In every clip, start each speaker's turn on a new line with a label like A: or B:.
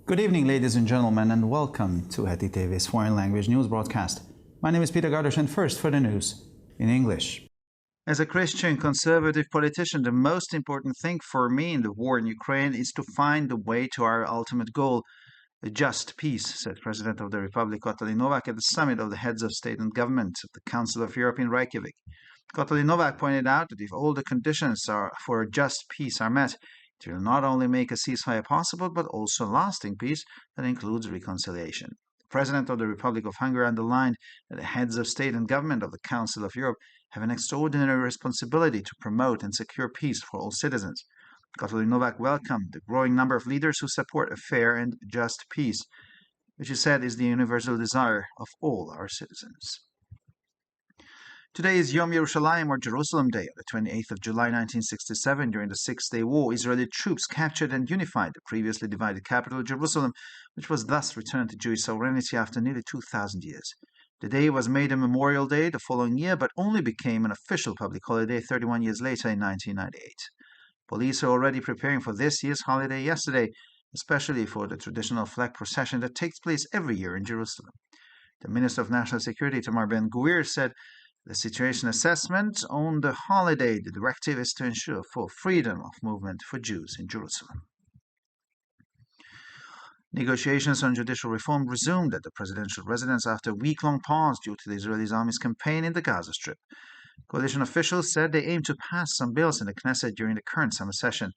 A: Good evening, ladies and gentlemen, and welcome to Heti TV's foreign language news broadcast. My name is Peter Gardosh, and first for the news in English. As a Christian conservative politician, the most important thing for me in the war in Ukraine is to find the way to our ultimate goal, a just peace, said President of the Republic Katalin Novak at the summit of the heads of state and government of the Council of Europe in Reykjavik. Katalin Novak pointed out that if all the conditions for a just peace are met, it will not only make a ceasefire possible, but also lasting peace that includes reconciliation. The President of the Republic of Hungary underlined that the heads of state and government of the Council of Europe have an extraordinary responsibility to promote and secure peace for all citizens. Katalin Novak welcomed the growing number of leaders who support a fair and just peace, which he said is the universal desire of all our citizens. Today is Yom Yerushalayim, or Jerusalem Day, on the 28th of July 1967. During the Six-Day War, Israeli troops captured and unified the previously divided capital, Jerusalem, which was thus returned to Jewish sovereignty after nearly 2,000 years. The day was made a Memorial Day the following year, but only became an official public holiday 31 years later in 1998. Police are already preparing for this year's holiday yesterday, especially for the traditional flag procession that takes place every year in Jerusalem. The Minister of National Security, Itamar Ben-Gvir, said the situation assessment on the holiday, the directive is to ensure full freedom of movement for Jews in Jerusalem. Negotiations on judicial reform resumed at the presidential residence after a week-long pause due to the Israeli army's campaign in the Gaza Strip. Coalition officials said they aim to pass some bills in the Knesset during the current summer session.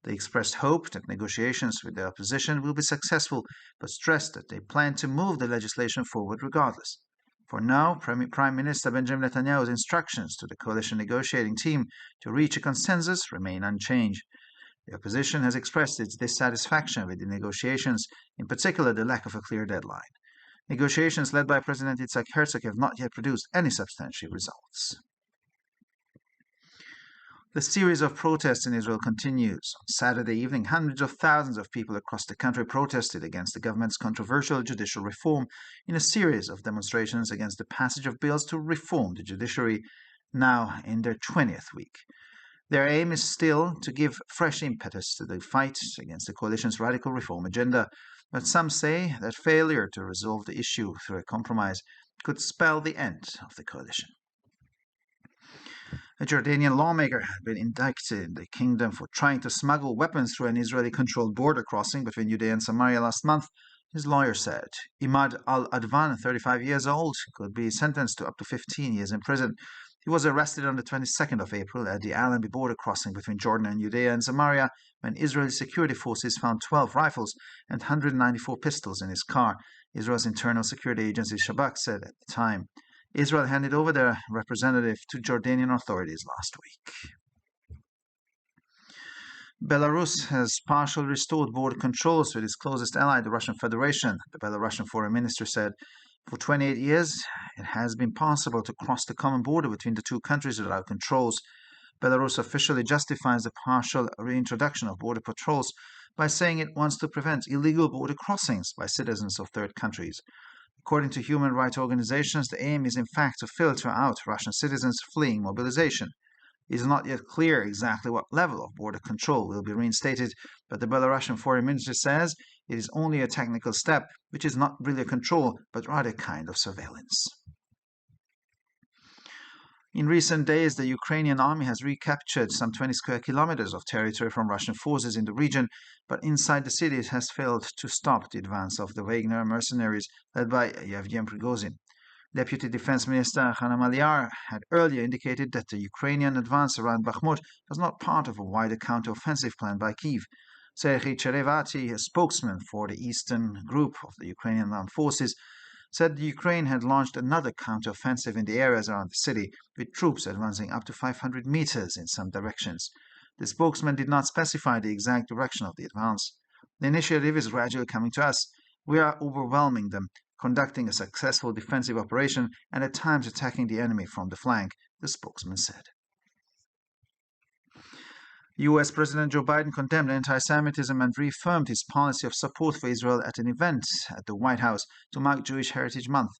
A: They expressed hope that negotiations with the opposition will be successful, but stressed that they plan to move the legislation forward regardless. For now, Prime Minister Benjamin Netanyahu's instructions to the coalition negotiating team to reach a consensus remain unchanged. The opposition has expressed its dissatisfaction with the negotiations, in particular the lack of a clear deadline. Negotiations led by President Yitzhak Herzog have not yet produced any substantial results. The series of protests in Israel continues. On Saturday evening, hundreds of thousands of people across the country protested against the government's controversial judicial reform in a series of demonstrations against the passage of bills to reform the judiciary, now in their 20th week. Their aim is still to give fresh impetus to the fight against the coalition's radical reform agenda, but some say that failure to resolve the issue through a compromise could spell the end of the coalition. A Jordanian lawmaker had been indicted in the kingdom for trying to smuggle weapons through an Israeli-controlled border crossing between Judea and Samaria last month, his lawyer said. Imad al-Advan, 35 years old, could be sentenced to up to 15 years in prison. He was arrested on the 22nd of April at the Allenby border crossing between Jordan and Judea and Samaria when Israeli security forces found 12 rifles and 194 pistols in his car, Israel's internal security agency Shabak said at the time. Israel handed over their representative to Jordanian authorities last week. Belarus has partially restored border controls with its closest ally, the Russian Federation, the Belarusian foreign minister said. For 28 years, it has been possible to cross the common border between the two countries without controls. Belarus officially justifies the partial reintroduction of border patrols by saying it wants to prevent illegal border crossings by citizens of third countries. According to human rights organizations, the aim is in fact to filter out Russian citizens fleeing mobilization. It is not yet clear exactly what level of border control will be reinstated, but the Belarusian foreign minister says it is only a technical step, which is not really a control, but rather a kind of surveillance. In recent days, the Ukrainian army has recaptured some 20 square kilometers of territory from Russian forces in the region, but inside the city it has failed to stop the advance of the Wagner mercenaries led by Yevgeny Prigozhin. Deputy Defense Minister Hanna Maliar had earlier indicated that the Ukrainian advance around Bakhmut was not part of a wider counter-offensive plan by Kyiv. Serhiy Cherevati, a spokesman for the eastern group of the Ukrainian armed forces, said the Ukraine had launched another counter-offensive in the areas around the city, with troops advancing up to 500 meters in some directions. The spokesman did not specify the exact direction of the advance. The initiative is gradually coming to us. We are overwhelming them, conducting a successful defensive operation and at times attacking the enemy from the flank, the spokesman said. U.S. President Joe Biden condemned anti-Semitism and reaffirmed his policy of support for Israel at an event at the White House to mark Jewish Heritage Month.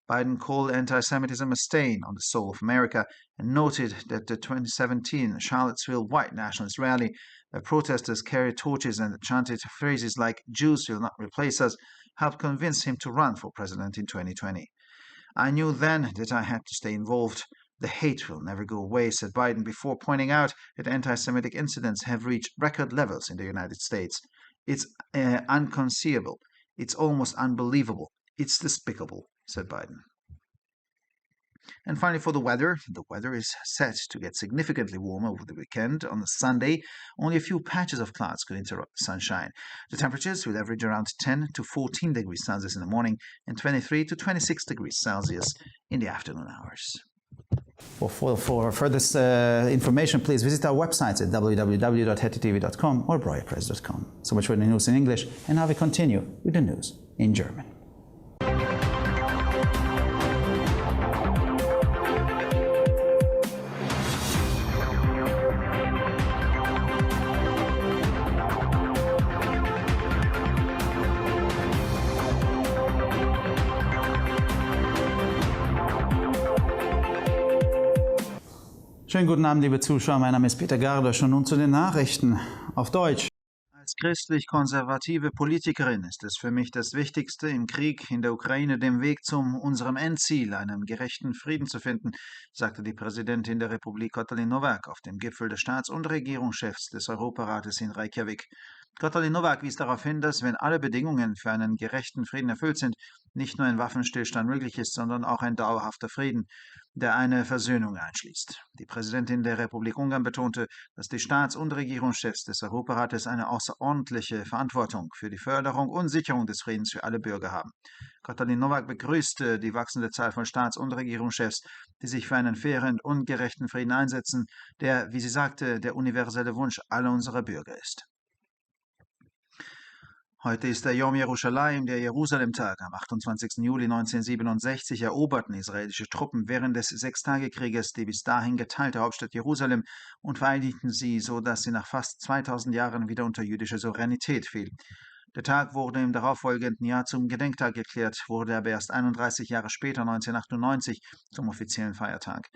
A: Biden called anti-Semitism a stain on the soul of America and noted that the 2017 Charlottesville white nationalist rally, where protesters carried torches and chanted phrases like "Jews will not replace us," helped convince him to run for president in 2020. "I knew then that I had to stay involved. The hate will never go away," said Biden, before pointing out that anti-Semitic incidents have reached record levels in the United States. "It's inconceivable. It's almost unbelievable. It's despicable," said Biden. And finally, for the weather is set to get significantly warmer over the weekend. On Sunday, only a few patches of clouds could interrupt the sunshine. The temperatures will average around 10 to 14 degrees Celsius in the morning and 23 to 26 degrees Celsius in the afternoon hours. For further information, please visit our websites at www.hettytv.com or breuerpress.com. So much for the news in English, and now we continue with the news in German. Schönen guten Abend, liebe Zuschauer. Mein Name ist Peter Gardosch und nun zu den Nachrichten auf Deutsch. Als christlich-konservative Politikerin ist es für mich das Wichtigste, im Krieg in der Ukraine den Weg zu unserem Endziel, einem gerechten Frieden zu finden, sagte die Präsidentin der Republik Katalin Nowak auf dem Gipfel des Staats- und Regierungschefs des Europarates in Reykjavik. Katalin Nowak wies darauf hin, dass, wenn alle Bedingungen für einen gerechten Frieden erfüllt sind, nicht nur ein Waffenstillstand möglich ist, sondern auch ein dauerhafter Frieden, der eine Versöhnung einschließt. Die Präsidentin der Republik Ungarn betonte, dass die Staats- und Regierungschefs des Europarates eine außerordentliche Verantwortung für die Förderung und Sicherung des Friedens für alle Bürger haben. Katalin Nowak begrüßte die wachsende Zahl von Staats- und Regierungschefs, die sich für einen fairen und gerechten Frieden einsetzen, der, wie sie sagte, der universelle Wunsch aller unserer Bürger ist. Heute ist der Yom Yerushalayim, der Jerusalem-Tag. Am 28. Juli 1967 eroberten israelische Truppen während des Sechstagekrieges die bis dahin geteilte Hauptstadt Jerusalem und vereinigten sie, so dass sie nach fast 2000 Jahren wieder unter jüdische Souveränität fiel. Der Tag wurde im darauffolgenden Jahr zum Gedenktag erklärt, wurde aber erst 31 Jahre später, 1998, zum offiziellen Feiertag.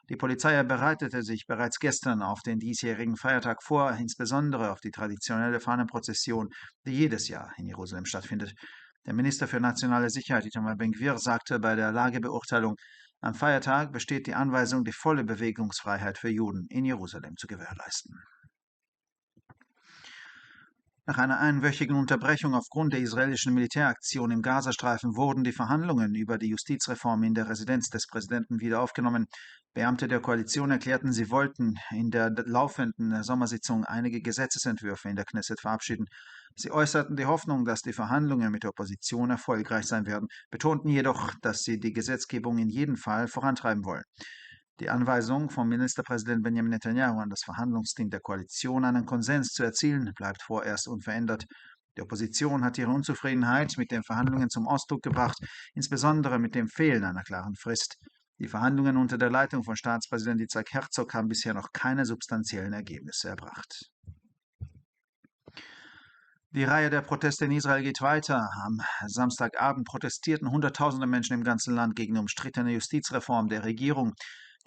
A: Die Polizei bereitete sich bereits gestern auf den diesjährigen Feiertag vor, insbesondere auf die traditionelle Fahnenprozession, die jedes Jahr in Jerusalem stattfindet. Der Minister für nationale Sicherheit, Itamar Ben-Gvir, sagte bei der Lagebeurteilung, am Feiertag besteht die Anweisung, die volle Bewegungsfreiheit für Juden in Jerusalem zu gewährleisten. Nach einer einwöchigen Unterbrechung aufgrund der israelischen Militäraktion im Gazastreifen wurden die Verhandlungen über die Justizreform in der Residenz des Präsidenten wieder aufgenommen. Beamte der Koalition erklärten, sie wollten in der laufenden Sommersitzung einige Gesetzesentwürfe in der Knesset verabschieden. Sie äußerten die Hoffnung, dass die Verhandlungen mit der Opposition erfolgreich sein werden, betonten jedoch, dass sie die Gesetzgebung in jedem Fall vorantreiben wollen. Die Anweisung vom Ministerpräsident Benjamin Netanyahu an das Verhandlungsteam der Koalition, einen Konsens zu erzielen, bleibt vorerst unverändert. Die Opposition hat ihre Unzufriedenheit mit den Verhandlungen zum Ausdruck gebracht, insbesondere mit dem Fehlen einer klaren Frist. Die Verhandlungen unter der Leitung von Staatspräsident Yitzhak Herzog haben bisher noch keine substanziellen Ergebnisse erbracht. Die Reihe der Proteste in Israel geht weiter. Am Samstagabend protestierten Hunderttausende Menschen im ganzen Land gegen die umstrittene Justizreform der Regierung.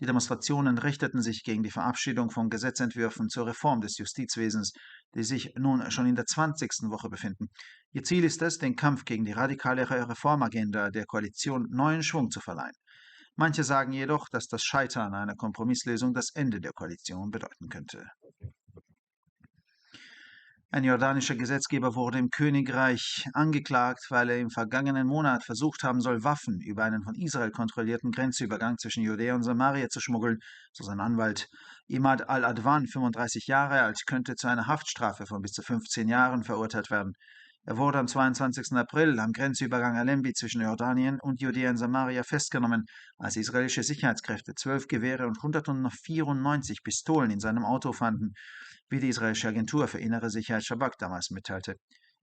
A: Die Demonstrationen richteten sich gegen die Verabschiedung von Gesetzentwürfen zur Reform des Justizwesens, die sich nun schon in der 20. Woche befinden. Ihr Ziel ist es, den Kampf gegen die radikale Reformagenda der Koalition neuen Schwung zu verleihen. Manche sagen jedoch, dass das Scheitern einer Kompromisslösung das Ende der Koalition bedeuten könnte. Ein jordanischer Gesetzgeber wurde im Königreich angeklagt, weil er im vergangenen Monat versucht haben soll, Waffen über einen von Israel kontrollierten Grenzübergang zwischen Judäa und Samaria zu schmuggeln, so sein Anwalt. Imad al-Adwan, 35 Jahre alt, könnte zu einer Haftstrafe von bis zu 15 Jahren verurteilt werden. Er wurde am 22. April am Grenzübergang Alembi zwischen Jordanien und Judäa und Samaria festgenommen, als israelische Sicherheitskräfte 12 Gewehre und 194 Pistolen in seinem Auto fanden, wie die israelische Agentur für innere Sicherheit Shabak damals mitteilte.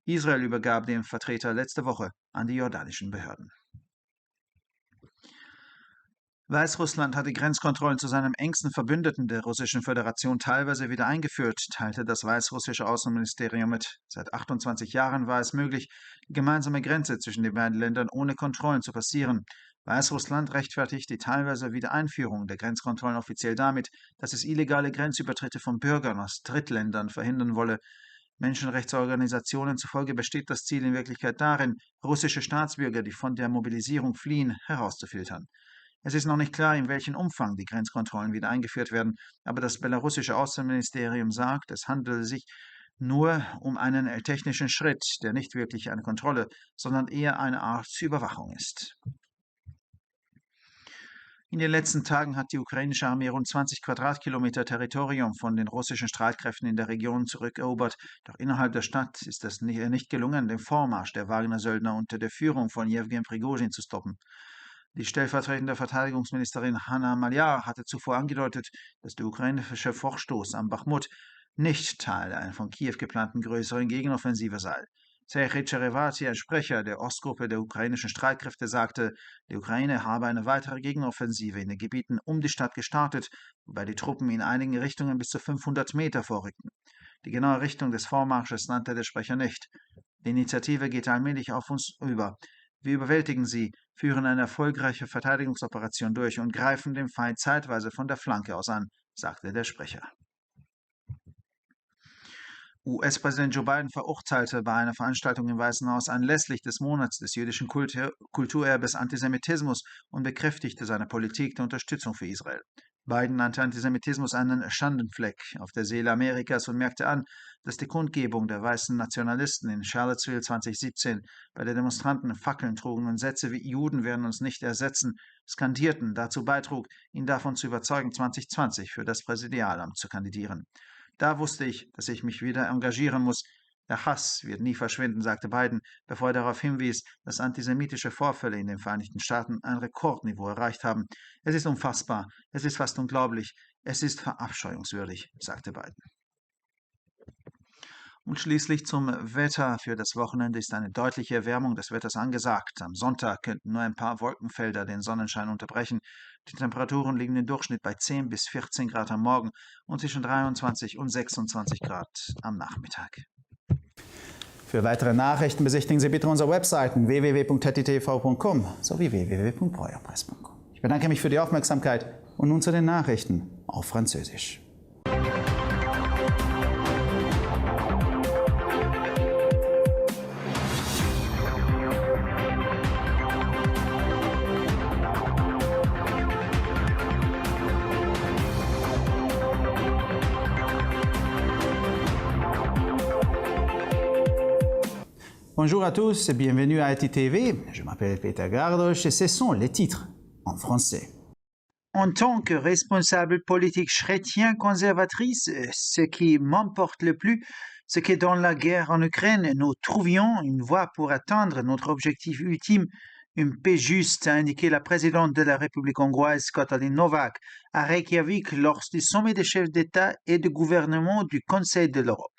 A: Israel übergab den Vertreter letzte Woche an die jordanischen Behörden. Weißrussland hat die Grenzkontrollen zu seinem engsten Verbündeten der Russischen Föderation teilweise wieder eingeführt, teilte das weißrussische Außenministerium mit. Seit 28 Jahren war es möglich, die gemeinsame Grenze zwischen den beiden Ländern ohne Kontrollen zu passieren. Weißrussland rechtfertigt die teilweise Wiedereinführung der Grenzkontrollen offiziell damit, dass es illegale Grenzübertritte von Bürgern aus Drittländern verhindern wolle. Menschenrechtsorganisationen zufolge besteht das Ziel in Wirklichkeit darin, russische Staatsbürger, die von der Mobilisierung fliehen, herauszufiltern. Es ist noch nicht klar, in welchem Umfang die Grenzkontrollen wieder eingeführt werden, aber das belarussische Außenministerium sagt, es handele sich nur um einen technischen Schritt, der nicht wirklich eine Kontrolle, sondern eher eine Art Überwachung ist. In den letzten Tagen hat die ukrainische Armee rund 20 Quadratkilometer Territorium von den russischen Streitkräften in der Region zurückerobert. Doch innerhalb der Stadt ist es nicht gelungen, den Vormarsch der Wagner-Söldner unter der Führung von Jewgen Prigozhin zu stoppen. Die stellvertretende Verteidigungsministerin Hanna Maliar hatte zuvor angedeutet, dass der ukrainische Vorstoß am Bachmut nicht Teil einer von Kiew geplanten größeren Gegenoffensive sei. Serhij Cherevati, ein Sprecher der Ostgruppe der ukrainischen Streitkräfte, sagte, die Ukraine habe eine weitere Gegenoffensive in den Gebieten um die Stadt gestartet, wobei die Truppen in einigen Richtungen bis zu 500 Meter vorrückten. Die genaue Richtung des Vormarsches nannte der Sprecher nicht. Die Initiative geht allmählich auf uns über. Wir überwältigen sie, führen eine erfolgreiche Verteidigungsoperation durch und greifen den Feind zeitweise von der Flanke aus an, sagte der Sprecher. US-Präsident Joe Biden verurteilte bei einer Veranstaltung im Weißen Haus anlässlich des Monats des jüdischen Kulturerbes Antisemitismus und bekräftigte seine Politik der Unterstützung für Israel. Biden nannte Antisemitismus einen Schandenfleck auf der Seele Amerikas und merkte an, dass die Kundgebung der weißen Nationalisten in Charlottesville 2017, bei der Demonstranten Fackeln trugen und Sätze wie Juden werden uns nicht ersetzen skandierten, dazu beitrug, ihn davon zu überzeugen, 2020 für das Präsidialamt zu kandidieren. Da wusste ich, dass ich mich wieder engagieren muss. Der Hass wird nie verschwinden, sagte Biden, bevor er darauf hinwies, dass antisemitische Vorfälle in den Vereinigten Staaten ein Rekordniveau erreicht haben. Es ist unfassbar, es ist fast unglaublich, es ist verabscheuungswürdig, sagte Biden. Und schließlich zum Wetter. Für das Wochenende ist eine deutliche Erwärmung des Wetters angesagt. Am Sonntag könnten nur ein paar Wolkenfelder den Sonnenschein unterbrechen. Die Temperaturen liegen im Durchschnitt bei 10 bis 14 Grad am Morgen und zwischen 23 und 26 Grad am Nachmittag. Für weitere Nachrichten besichtigen Sie bitte unsere Webseiten www.hettitv.com sowie www.breuerpress.com. Ich bedanke mich für die Aufmerksamkeit und nun zu den Nachrichten auf Französisch. Bonjour à tous et bienvenue à HETI-TV. Je m'appelle Peter Gardosch et ce sont les titres en français. En tant que responsable politique chrétien conservatrice, ce qui m'importe le plus, c'est que dans la guerre en Ukraine, nous trouvions une voie pour atteindre notre objectif ultime, une paix juste, a indiqué la présidente de la République hongroise, Katalin Novák, à Reykjavik lors du sommet des chefs d'État et de gouvernement du Conseil de l'Europe.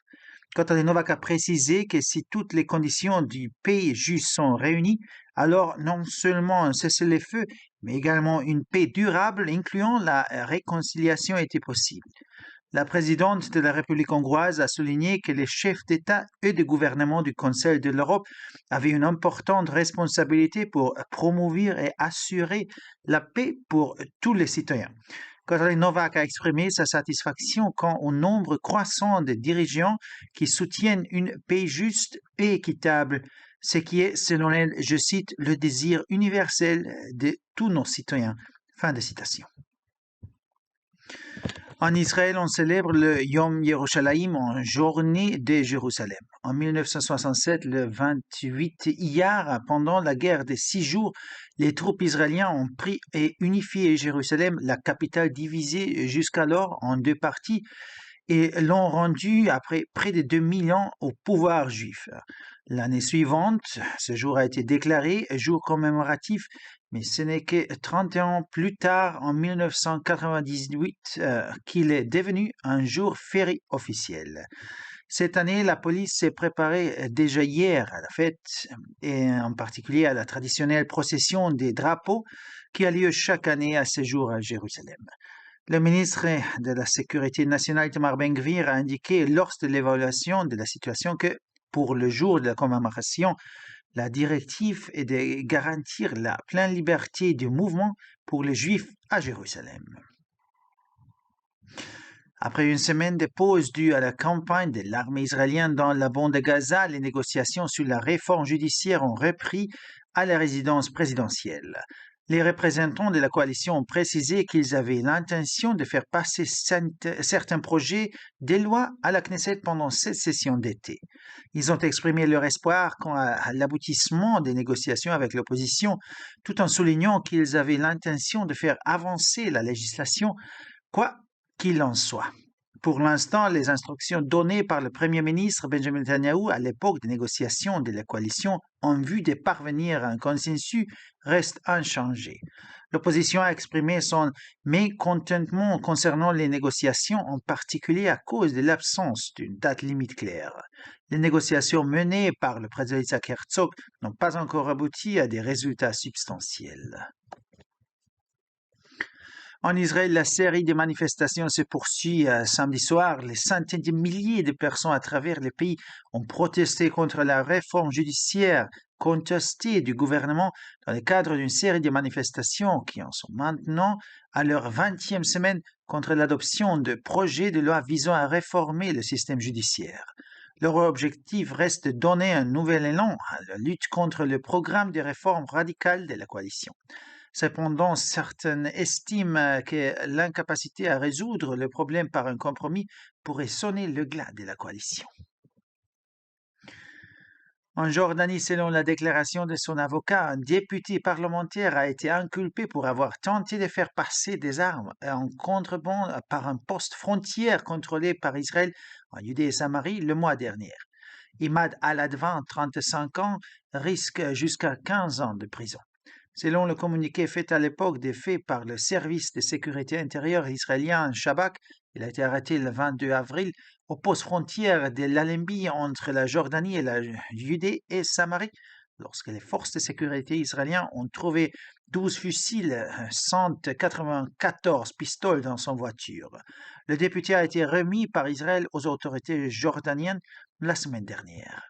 A: Katalin Novák a précisé que si toutes les conditions du paix juste sont réunies, alors non seulement un cessez-le-feu, mais également une paix durable, incluant la réconciliation, était possible. La présidente de la République hongroise a souligné que les chefs d'État et de gouvernement du Conseil de l'Europe avaient une importante responsabilité pour promouvoir et assurer la paix pour tous les citoyens. Katalin Novák a exprimé sa satisfaction quant au nombre croissant de dirigeants qui soutiennent une paix juste et équitable, ce qui est, selon elle, je cite, le désir universel de tous nos citoyens. Fin de citation. En Israël, on célèbre le Yom Yerushalayim, en journée de Jérusalem. En 1967, le 28 Iyar, pendant la guerre des 6 jours, les troupes israéliennes ont pris et unifié Jérusalem, la capitale divisée jusqu'alors en 2 parties, et l'ont rendue après près de 2000 ans au pouvoir juif. L'année suivante, ce jour a été déclaré jour commémoratif, mais ce n'est que 31 ans plus tard, en 1998, qu'il est devenu un jour férié officiel. Cette année, la police s'est préparée déjà hier à la fête, et en particulier à la traditionnelle procession des drapeaux qui a lieu chaque année à ce jour à Jérusalem. Le ministre de la Sécurité nationale, Itamar Ben-Gvir, a indiqué lors de l'évaluation de la situation que, pour le jour de la commémoration, La directive est de garantir la pleine liberté de mouvement pour les Juifs à Jérusalem. Après une semaine de pause due à la campagne de l'armée israélienne dans la bande de Gaza, les négociations sur la réforme judiciaire ont repris à la résidence présidentielle. Les représentants de la coalition ont précisé qu'ils avaient l'intention de faire passer certains projets de loi à la Knesset pendant cette session d'été. Ils ont exprimé leur espoir quant à l'aboutissement des négociations avec l'opposition, tout en soulignant qu'ils avaient l'intention de faire avancer la législation, quoi qu'il en soit. Pour l'instant, les instructions données par le Premier ministre Benjamin Netanyahu à l'époque des négociations de la coalition en vue de parvenir à un consensus restent inchangées. L'opposition a exprimé son mécontentement concernant les négociations, en particulier à cause de l'absence d'une date limite claire. Les négociations menées par le président Isaac Herzog n'ont pas encore abouti à des résultats substantiels. En Israël, la série de manifestations se poursuit samedi soir. Les centaines de milliers de personnes à travers le pays ont protesté contre la réforme judiciaire contestée du gouvernement dans le cadre d'une série de manifestations qui en sont maintenant à leur 20e semaine contre l'adoption de projets de loi visant à réformer le système judiciaire. Leur objectif reste de donner un nouvel élan à la lutte contre le programme de réforme radicale de la coalition. Cependant, certains estiment que l'incapacité à résoudre le problème par un compromis pourrait sonner le glas de la coalition. En Jordanie, selon la déclaration de son avocat, un député parlementaire a été inculpé pour avoir tenté de faire passer des armes en contrebande par un poste frontière contrôlé par Israël en Judée et Samarie le mois dernier. Imad Al-Advan, 35 ans, risque jusqu'à 15 ans de prison. Selon le communiqué fait à l'époque des faits par le service de sécurité intérieure israélien Shabak, il a été arrêté le 22 avril au poste frontière de l'Alembi entre la Jordanie et la Judée et Samarie, lorsque les forces de sécurité israéliennes ont trouvé 12 fusils, 194 pistoles dans son voiture. Le député a été remis par Israël aux autorités jordaniennes la semaine dernière.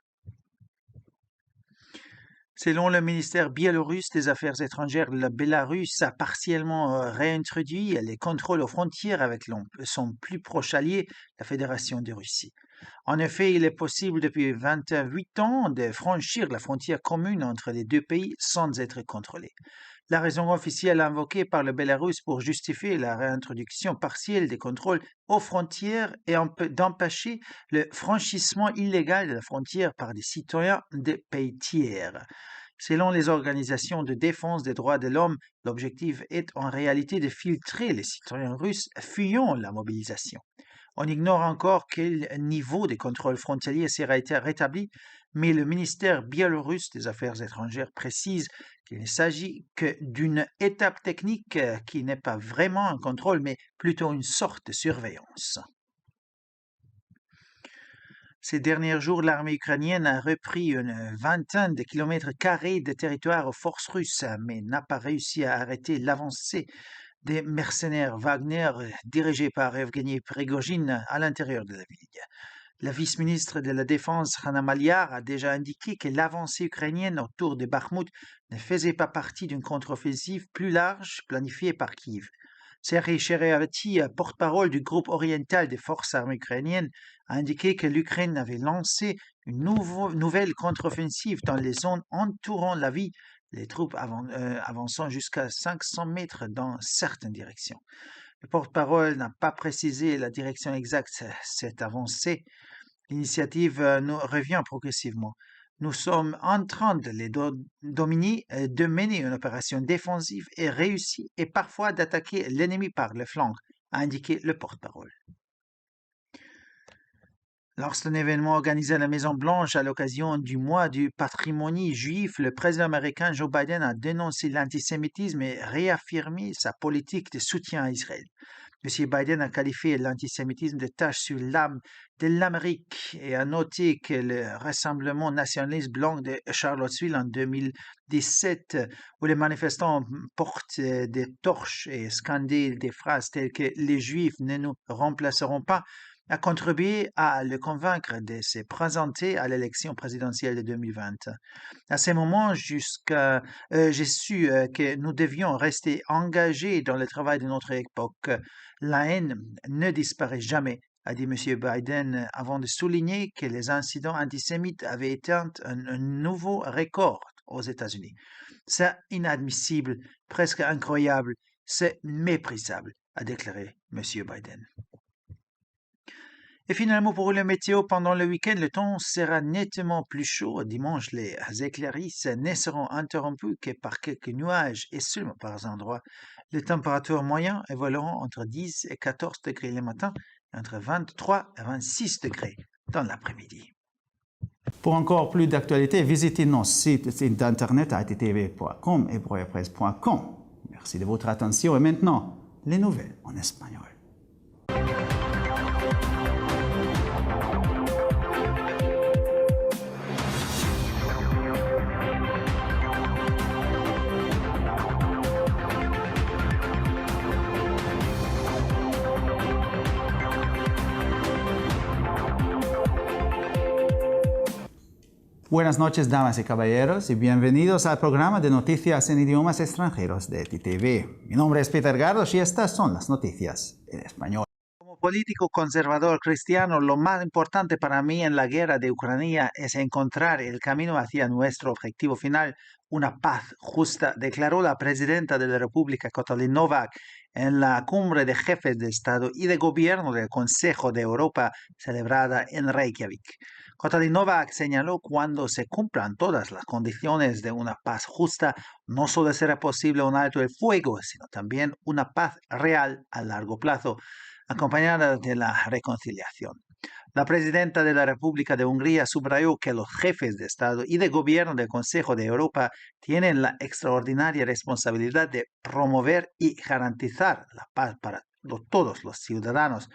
A: Selon le ministère biélorusse des Affaires étrangères, le Bélarus a partiellement réintroduit les contrôles aux frontières avec son plus proche allié, la Fédération de Russie. En effet, il est possible depuis 28 ans de franchir la frontière commune entre les deux pays sans être contrôlé. La raison officielle invoquée par le Bélarus pour justifier la réintroduction partielle des contrôles aux frontières est d'empêcher le franchissement illégal de la frontière par des citoyens des pays tiers. Selon les organisations de défense des droits de l'homme, l'objectif est en réalité de filtrer les citoyens russes fuyant la mobilisation. On ignore encore quel niveau de contrôle frontalier sera été rétabli, mais le ministère biélorusse des Affaires étrangères précise qu'il ne s'agit que d'une étape technique qui n'est pas vraiment un contrôle, mais plutôt une sorte de surveillance. Ces derniers jours, l'armée ukrainienne a repris une vingtaine de kilomètres carrés de territoire aux forces russes, mais n'a pas réussi à arrêter l'avancée des mercenaires Wagner dirigés par Evgeny Prigojine à l'intérieur de la ville. La vice-ministre de la Défense, Hanna Maliar, a déjà indiqué que l'avancée ukrainienne autour de Bakhmut ne faisait pas partie d'une contre-offensive plus large planifiée par Kiev. Serhii Shereavati, porte-parole du groupe oriental des forces armées ukrainiennes, a indiqué que l'Ukraine avait lancé une nouvelle contre-offensive dans les zones entourant la ville, les troupes avançant jusqu'à 500 mètres dans certaines directions. Le porte-parole n'a pas précisé la direction exacte de cette avancée. L'initiative nous revient progressivement. Nous sommes en train de les dominer, de mener une opération défensive et réussie et parfois d'attaquer l'ennemi par le flanc, a indiqué le porte-parole. Lors d'un événement organisé à la Maison-Blanche à l'occasion du mois du patrimoine juif, le président américain Joe Biden a dénoncé l'antisémitisme et réaffirmé sa politique de soutien à Israël. M. Biden a qualifié l'antisémitisme de tache sur l'âme de l'Amérique et a noté que le rassemblement nationaliste blanc de Charlottesville en 2017, où les manifestants portent des torches et scandent des phrases telles que « les Juifs ne nous remplaceront pas », a contribué à le convaincre de se présenter à l'élection présidentielle de 2020. À ce moment, j'ai su que nous devions rester engagés dans le travail de notre époque. La haine ne disparaît jamais, a dit M. Biden avant de souligner que les incidents antisémites avaient atteint un nouveau record aux États-Unis. C'est inadmissible, presque incroyable, c'est méprisable, a déclaré M. Biden. Et finalement, pour le météo, pendant le week-end, le temps sera nettement plus chaud. Dimanche, les éclaircies ne seront interrompues que par quelques nuages et seulement par endroits. Les températures moyennes évolueront entre 10 et 14 degrés le matin et entre 23 et 26 degrés dans l'après-midi. Pour encore plus d'actualités, visitez nos sites internet attv.com et broyapresse.com. Merci de votre attention et maintenant, les nouvelles en espagnol. Buenas noches, damas y caballeros, y bienvenidos al programa de noticias en idiomas extranjeros de ETV. Mi nombre es Peter Gardos y estas son las noticias en español. Como político conservador cristiano, lo más importante para mí en la guerra de Ucrania es encontrar el camino hacia nuestro objetivo final, una paz justa, declaró la presidenta de la República, Katalin Novak, en la cumbre de jefes de Estado y de Gobierno del Consejo de Europa celebrada en Reykjavik. Katalin Novak señaló cuando se cumplan todas las condiciones de una paz justa, no solo será posible un alto el fuego, sino también una paz real a largo plazo, acompañada de la reconciliación. La presidenta de la República de Hungría subrayó que los jefes de Estado y de Gobierno del Consejo de Europa tienen la extraordinaria responsabilidad de promover y garantizar la paz para todos los ciudadanos.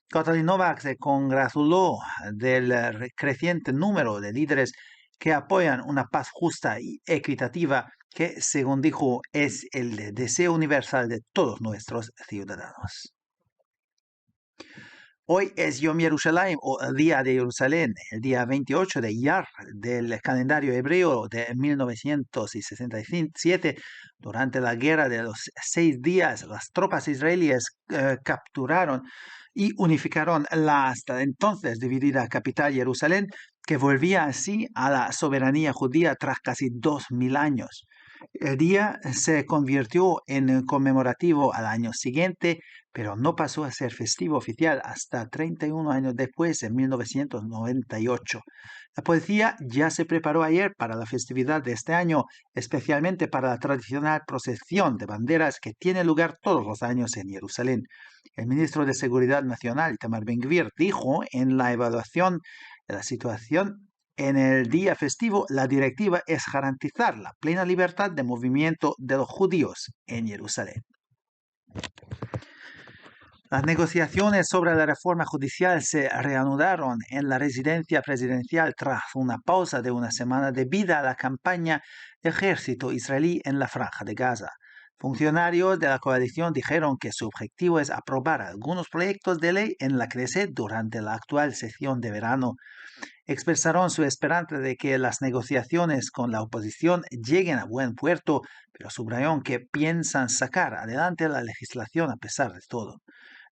A: Katalin Novak se congratuló del creciente número de líderes que apoyan una paz justa y equitativa que, según dijo, es el deseo universal de todos nuestros ciudadanos. Hoy es Yom Yerushalayim, o el Día de Jerusalén, el día 28 de Iyar del calendario hebreo de 1967. Durante la guerra de los 6 días, las tropas israelíes capturaron y unificaron la hasta entonces dividida capital Jerusalén, que volvía así a la soberanía judía tras casi 2000 años. El día se convirtió en conmemorativo al año siguiente, pero no pasó a ser festivo oficial hasta 31 años después, en 1998. La policía ya se preparó ayer para la festividad de este año, especialmente para la tradicional procesión de banderas que tiene lugar todos los años en Jerusalén. El ministro de Seguridad Nacional, Itamar Ben-Gvir, dijo en la evaluación de la situación en el día festivo, la directiva es garantizar la plena libertad de movimiento de los judíos en Jerusalén. Las negociaciones sobre la reforma judicial se reanudaron en la residencia presidencial tras una pausa de una semana debido a la campaña del ejército israelí en la franja de Gaza. Funcionarios de la coalición dijeron que su objetivo es aprobar algunos proyectos de ley en la Knesset durante la actual sesión de verano. Expresaron su esperanza de que las negociaciones con la oposición lleguen a buen puerto, pero subrayaron que piensan sacar adelante la legislación a pesar de todo.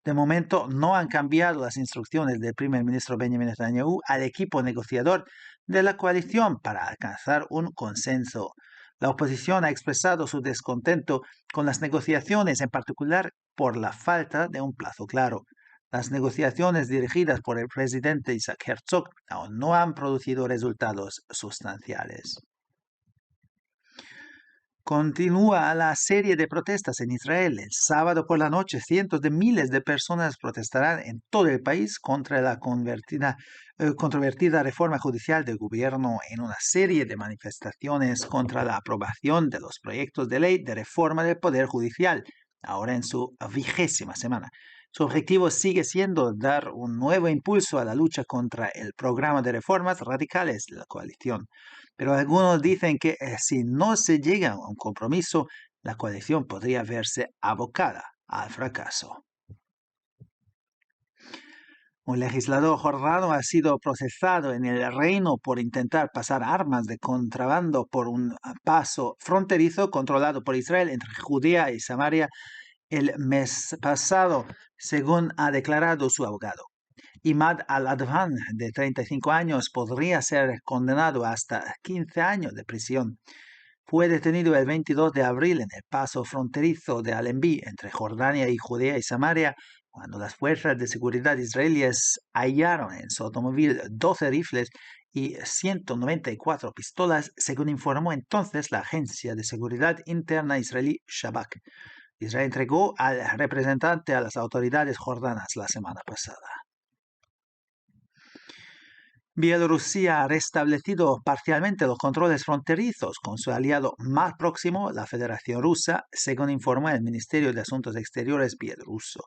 A: De momento, no han cambiado las instrucciones del primer ministro Benjamin Netanyahu al equipo negociador de la coalición para alcanzar un consenso. La oposición ha expresado su descontento con las negociaciones, en particular por la falta de un plazo claro. Las negociaciones dirigidas por el presidente Isaac Herzog aún no han producido resultados sustanciales. Continúa la serie de protestas en Israel. El sábado por la noche, cientos de miles de personas protestarán en todo el país contra la controvertida reforma judicial del gobierno en una serie de manifestaciones contra la aprobación de los proyectos de ley de reforma del Poder Judicial, ahora en su 20ª semana. Su objetivo sigue siendo dar un nuevo impulso a la lucha contra el programa de reformas radicales de la coalición. Pero algunos dicen que si no se llega a un compromiso, la coalición podría verse abocada al fracaso. Un legislador jordano ha sido procesado en el Reino por intentar pasar armas de contrabando por un paso fronterizo controlado por Israel entre Judea y Samaria el mes pasado, según ha declarado su abogado. Imad al-Advan, de 35 años, podría ser condenado a hasta 15 años de prisión. Fue detenido el 22 de abril en el paso fronterizo de Allenby, entre Jordania y Judea y Samaria, cuando las fuerzas de seguridad israelíes hallaron en su automóvil 12 rifles y 194 pistolas, según informó entonces la agencia de seguridad interna israelí Shabak. Israel entregó al representante a las autoridades jordanas la semana pasada. Bielorrusia ha restablecido parcialmente los controles fronterizos con su aliado más próximo, la Federación Rusa, según informó el Ministerio de Asuntos Exteriores bielorruso.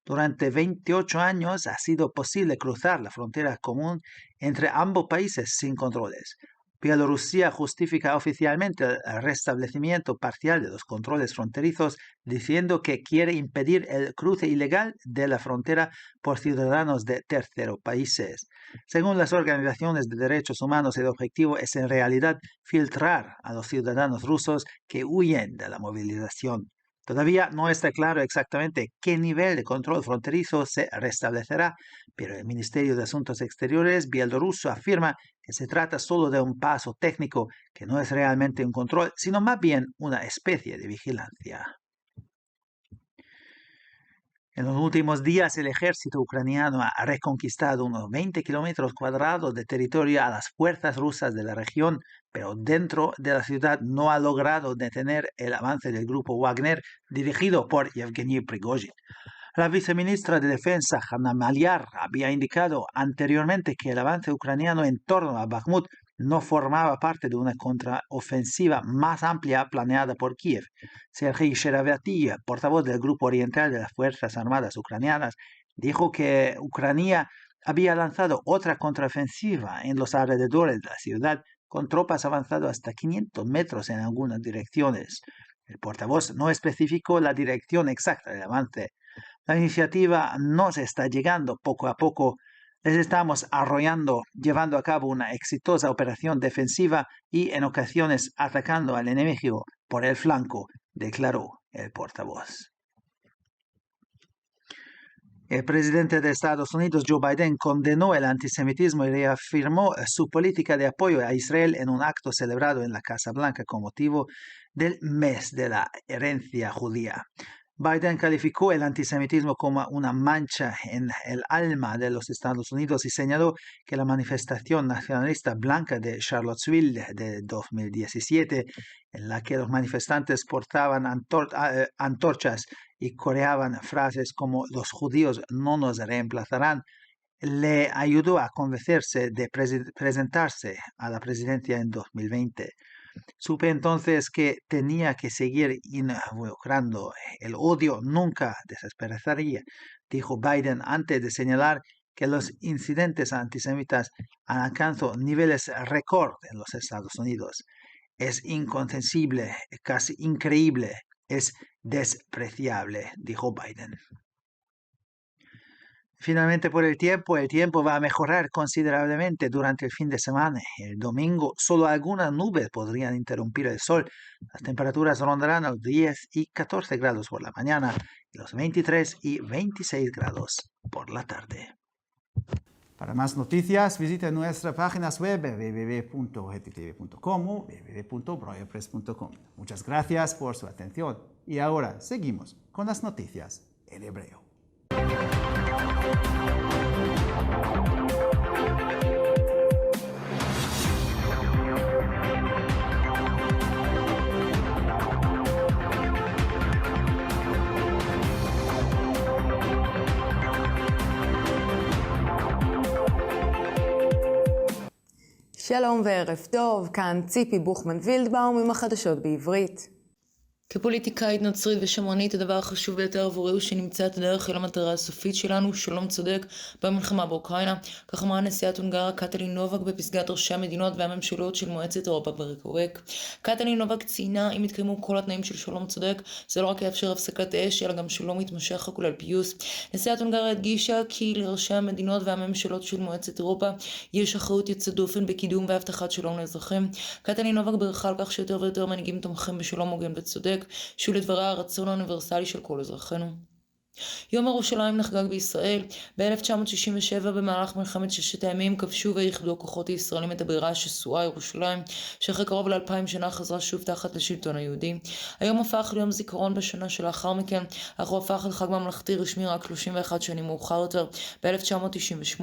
A: Durante 28 años ha sido posible cruzar la frontera común entre ambos países sin controles. Bielorrusia justifica oficialmente el restablecimiento parcial de los controles fronterizos diciendo que quiere impedir el cruce ilegal de la frontera por ciudadanos de terceros países. Según las organizaciones de derechos humanos, el objetivo es en realidad filtrar a los ciudadanos rusos que huyen de la movilización. Todavía no está claro exactamente qué nivel de control fronterizo se restablecerá, pero el Ministerio de Asuntos Exteriores bielorruso afirma que se trata solo de un paso técnico, que no es realmente un control, sino más bien una especie de vigilancia. En los últimos días, el ejército ucraniano ha reconquistado unos 20 kilómetros cuadrados de territorio a las fuerzas rusas de la región, pero dentro de la ciudad no ha logrado detener el avance del grupo Wagner, dirigido por Yevgeny Prigozhin. La viceministra de Defensa, Hanna Maliar, había indicado anteriormente que el avance ucraniano en torno a Bakhmut no formaba parte de una contraofensiva más amplia planeada por Kiev. Sergei Sheravyatty, portavoz del Grupo Oriental de las Fuerzas Armadas Ucranianas, dijo que Ucrania había lanzado otra contraofensiva en los alrededores de la ciudad, con tropas avanzando hasta 500 metros en algunas direcciones. El portavoz no especificó la dirección exacta del avance. La iniciativa nos está llegando poco a poco. Les estamos arrollando, llevando a cabo una exitosa operación defensiva y en ocasiones atacando al enemigo por el flanco, declaró el portavoz. El presidente de Estados Unidos, Joe Biden, condenó el antisemitismo y reafirmó su política de apoyo a Israel en un acto celebrado en la Casa Blanca con motivo del mes de la herencia judía. Biden calificó el antisemitismo como una mancha en el alma de los Estados Unidos y señaló que la manifestación nacionalista blanca de Charlottesville de 2017, en la que los manifestantes portaban antorchas y coreaban frases como "los judíos no nos reemplazarán", le ayudó a convencerse de presentarse a la presidencia en 2020. Supe entonces que tenía que seguir involucrando. El odio nunca desaparecería, dijo Biden antes de señalar que los incidentes antisemitas han alcanzado niveles récord en los Estados Unidos. Es inconcebible, casi increíble, es despreciable, dijo Biden. Finalmente, por el tiempo va a mejorar considerablemente durante el fin de semana. El domingo, solo algunas nubes podrían interrumpir el sol. Las temperaturas rondarán los 10 y 14 grados por la mañana y los 23 y 26 grados por la tarde. Para más noticias, visite nuestras páginas web www.hetitv.com o www.broyerpress.com. Muchas gracias por su atención. Y ahora seguimos con las noticias en hebreo.
B: שלום וערב טוב, כאן ציפי בוכמן וילדבאום עם החדשות בעברית. כפוליטיקאית נוצרית ושמרנית, הדבר החשוב ביותר עבורי הוא שנמצא את הדרך אל המטרה הסופית שלנו, שלום צודק במלחמה באוקראינה. כך אמרה נשיאת הונגריה קטלין נובק בפסגת ראשי המדינות והממשלות של מועצת אירופה ברקובק. קטלין נובק ציינה, אם יתקיימו כל התנאים של שלום צודק, זה לא רק יאפשר הפסקת אש, אלא גם שלום מתמשך וכולל פיוס. נשיאת הונגריה הדגישה כי לראשי המדינות והממשלות של מועצת אירופה יש אחריות יוצאת דופן בקידום והבטחת שלום לאזרחים. קטלין נובק בירכה על כך שיותר ויותר מנהיגים תומכים בשלום הוגן וצודק, שהוא לדבריה הרצון האוניברסלי של כל אזרחינו. יום ירושלים נחגג בישראל. ב-1967 במהלך מלחמת ששת הימים כבשו ואיחדו כוחות הישראלים את הבירה השסועה ירושלים, שאחרי קרוב ל2000 שנה חזרה שוב תחת לשלטון היהודי. היום הפך ליום זיכרון בשנה שלאחר מכן, אך הוא הפך לחג ממלכתי רשמי רק 31 שנים מאוחר יותר, ב-1998.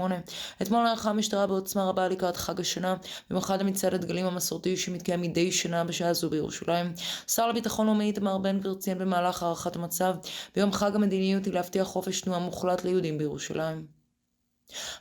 B: אתמול ערכה המשטרה בעוצמה רבה לקראת חג השנה, במיוחד מצעד הדגלים המסורתי שמתקיים מדי שנה בשעה זו בירושלים. שר לביטחון לאומי איתמר בן גביר ציין במהלך הערכת המצב ביום חג המדיניות היא להבטיח חופש תנועה מוחלט ליהודים בירושלים.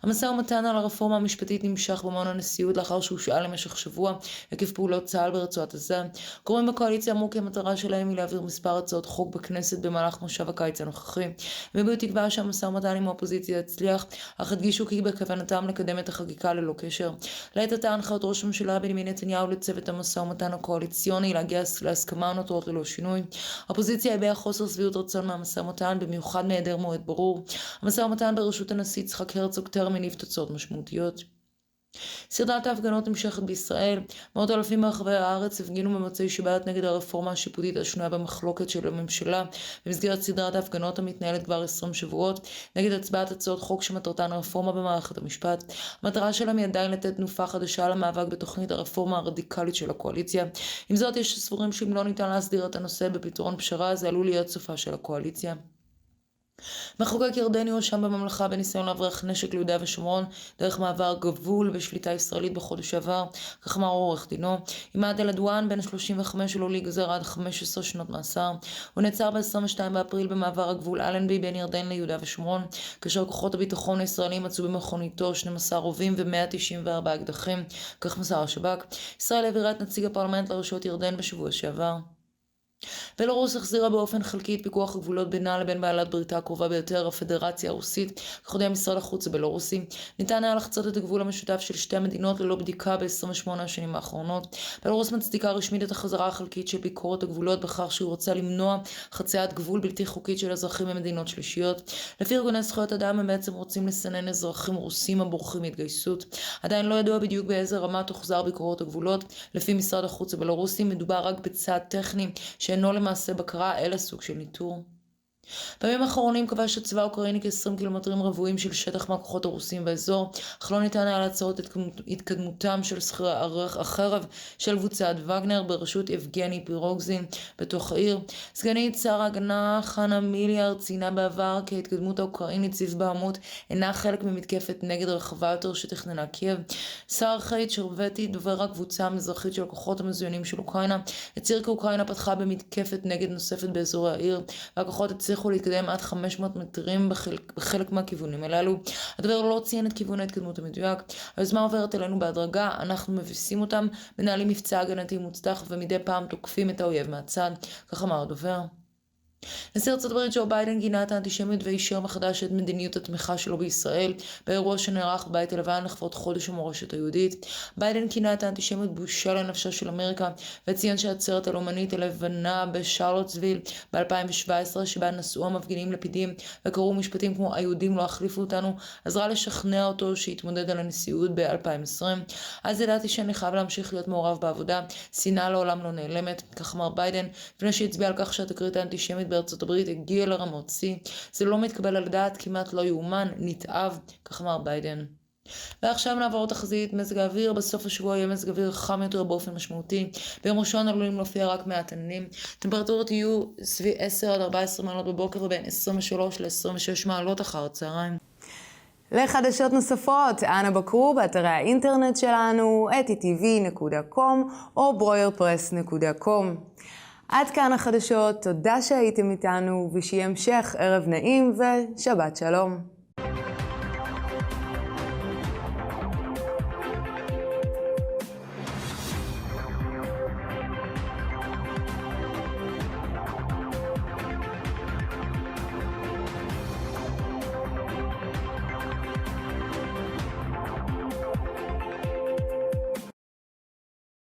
B: המשא ומתן על הרפורמה המשפטית נמשך במעון הנשיאות לאחר שהושאל למשך שבוע עקב פעולות צה"ל ברצועת עזה. גורמים בקואליציה אמרו כי המטרה שלהם היא להעביר מספר הצעות חוק בכנסת במהלך מושב הקיץ הנוכחי. והביעו תקווה שהמשא ומתן עם האופוזיציה יצליח, אך הדגישו כי בכוונתם לקדם את החקיקה ללא קשר. לעת עתה הנחיות ראש הממשלה בנימין נתניהו לצוות המשא ומתן הקואליציוני להגיע להסכמה ונותרות ללא שינוי. האופוזיציה הביעה חוסר שביעות רצון מהמשא ומתן, במיוחד מהיעדר מועד ברור. המשא ומתן בראשות הנשיא יצחק הרצוג טרם הניב תוצאות משמעותיות. סדרת ההפגנות נמשכת בישראל. מאות אלפים ברחבי הארץ הפגינו במוצאי שבת נגד הרפורמה השיפוטית השנויה במחלוקת של הממשלה במסגרת סדרת ההפגנות המתנהלת כבר 20 שבועות נגד הצבעת הצעות חוק שמטרתן רפורמה במערכת המשפט. המטרה שלהם היא עדיין לתת תנופה חדשה למאבק בתוכנית הרפורמה הרדיקלית של הקואליציה. עם זאת, יש סבורים שאם לא ניתן להסדיר את הנושא בפתרון פשרה, זה עלול להיות סופה של הקואליציה. מחוקק ירדני הואשם בממלכה בניסיון להבריח נשק ליהודה ושומרון דרך מעבר גבול בשליטה ישראלית בחודש שעבר, כך אמר עורך דינו. עימאד אל-עדואן, בן 35, שלו להיגזר עד 15 שנות מאסר. הוא נעצר ב-22 באפריל במעבר הגבול אלנבי בין ירדן ליהודה ושומרון, כאשר כוחות הביטחון הישראלים מצאו במכוניתו 12 רובים ו-194 אקדחים, כך מסר השב"כ. ישראל העבירה את נציג הפרלמנט לרשויות ירדן בשבוע שעבר. בלרוס החזירה באופן חלקי את פיקוח הגבולות בינה לבין בעלת בריתה הקרובה ביותר, הפדרציה הרוסית, כך הודיע משרד החוץ הבלרוסי. ניתן היה לחצות את הגבול המשותף של שתי המדינות ללא בדיקה ב-28 השנים האחרונות. בלרוס מצדיקה רשמית את החזרה החלקית של ביקורת הגבולות בכך שהיא רוצה למנוע חציית גבול בלתי חוקית של אזרחים ממדינות שלישיות. לפי ארגוני זכויות אדם הם בעצם רוצים לסנן אזרחים רוסים הבורחים מהתגייסות. עדיין לא ידוע בדיוק באיזה רמה תוחזר ביקורת הגבולות. לפי משרד החוץ הבלרוסי מדובר רק בצעד טכני שאינו למעשה בקרה אלא סוג של ניטור. בימים האחרונים כבש הצבא האוקראיני כ-20 קילומטרים רבועים של שטח מהכוחות הרוסים באזור, אך לא ניתן היה לעצור את התקדמותם של החרב של קבוצת וגנר בראשות יבגני פירוגזין בתוך העיר. סגנית שר ההגנה חנה מיליארד ציינה בעבר כי ההתקדמות האוקראינית סביב בהמות אינה חלק ממתקפת נגד רחבה יותר שתכננה קייב. שר חית שרבטי, דובר הקבוצה המזרחית של הכוחות המזוינים של אוקראינה, הצהיר כי אוקראינה פתחה במתקפת נגד נוספת באזור העיר, והכוחות הצליחו להתקדם עד 500 מטרים בחלק מהכיוונים הללו. הדובר לא ציין את כיוון ההתקדמות המדויק. היוזמה עוברת אלינו בהדרגה, אנחנו מבסים אותם, מנהלים מבצע הגנתי מוצלח ומדי פעם תוקפים את האויב מהצד, כך אמר הדובר. נשיא ארצות הברית ג'ו ביידן גינה את האנטישמיות ואישר מחדש את מדיניות התמיכה שלו בישראל באירוע שנערך בבית הלבן לכבוד חודש המורשת היהודית. ביידן כינה את האנטישמיות בושה לנפשה של אמריקה וציין שהעצרת הלאומנית הלבנה בשרלוטסוויל ב-2017 שבה נשאו המפגינים לפידים וקראו משפטים כמו היהודים לא החליפו אותנו, עזרה לשכנע אותו שהתמודד על הנשיאות ב-2020. אז ידעתי שאני חייב להמשיך להיות מעורב בעבודה, שנאה לעולם לא נעלמת, כך אמר ביידן, לפני שהצביע על כך שהתקרית האנטישמית בארצות הברית הגיע לרמות שיא. זה לא מתקבל על דעת, כמעט לא יאומן, נתעב, כך אמר ביידן. ועכשיו נעבור תחזית מזג האוויר. בסוף השבוע יהיה מזג אוויר חם יותר באופן משמעותי. ביום ראשון עלולים להופיע רק מעט עננים. טמפרטורות יהיו סביב 10 עד 14 מעלות בבוקר ובין 23 ל-26 מעלות אחר הצהריים.
C: לחדשות נוספות, אנא בקרו באתרי האינטרנט שלנו, etitv.com או broyerpress.com. עד כאן החדשות, תודה שהייתם איתנו ושיהיה המשך ערב נעים ושבת שלום.